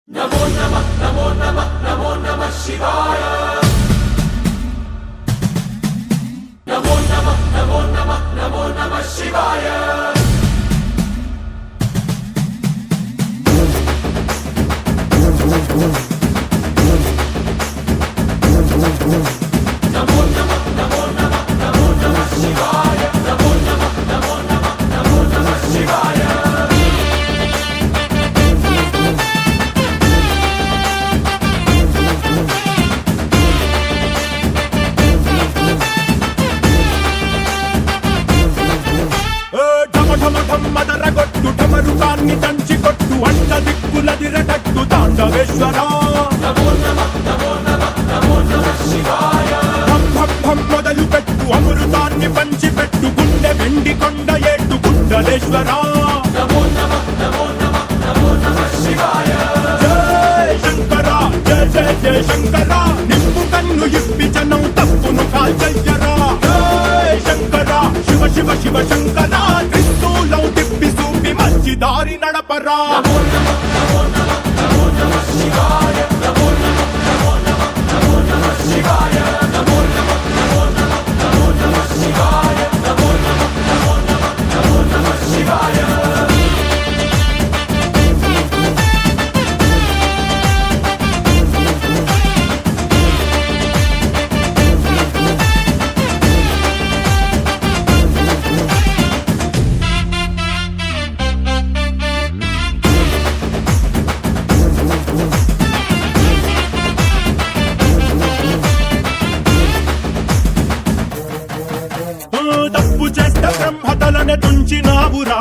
नमो नमः नमो नमः नमो नमः शिवाय नमो नमः नमो नमः नमो नमः शिवाय नमो नमः नमो नमः नमो नमः शिवाय नमो नमः नमो नमः नमो नमः शिवाय మదరగొట్టు ఢమరుకాన్ని దంచికొట్టు అంట దిక్కులదిరగట్టు తాండవేశ్వర नमो नमः नमो नमः नमो नमः शिवाय భం భం భం మొదలు పెట్టు అమృతాన్ని పంచిపెట్టు గుండె వెండి కొండ ఏట్టు గుండలేశ్వర नमो नमः नमो नमः नमो नमः शिवाय జయ శంకర జయ జయ జయ శంకర నిప్పు కన్ను ఇప్పి జనం తప్పును కాల్చయ్యరా జయ శంకర శివ శివ శివ శంకర త్రిశూలం తిప్పి చూపి మంచి దారి నడపరా नमो नमः नमो नमः नमो नमः शिवाय नमो नमः नमो नमः नमो नमः शिवाय नमो नमः नमो नमः नमो नमः शिवाय नमो नमः नमो नमः नमो नमः शिवाय తప్పు చేస్తే బ్రహ్మతలనే తుంచినావురా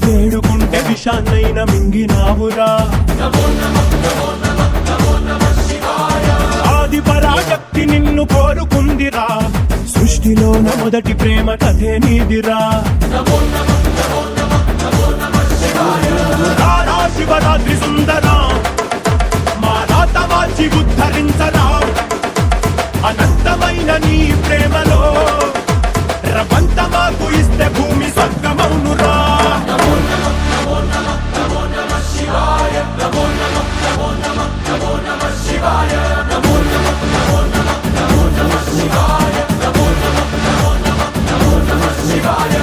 వేడుకుంటే విషాన్నైన మింగినావురా नमो नमः नमो नमः नमो नमः शिवाय ఆది పరాశక్తి నిన్ను కోరుకుందిరా సృష్టిలోన మొదటి ప్రేమ కథే నీదిరా नमो नमः नमो नमः नमो नमः शिवाय రారా శివరాత్రి సుందరా మా రాత మార్చి ఉద్ధరించరా అనంతమైన నీ ప్రేమలో రవంత మాకు ఇస్తే భూమి స్వర్గమౌనురా नमो नमः नमो नमः नमो नमः शिवाय नमो नमः नमो नमः नमो नमः शिवाय नमो नमः नमो नमः नमो नमः शिवाय नमो नमः नमो नमः नमो नमः शिवाय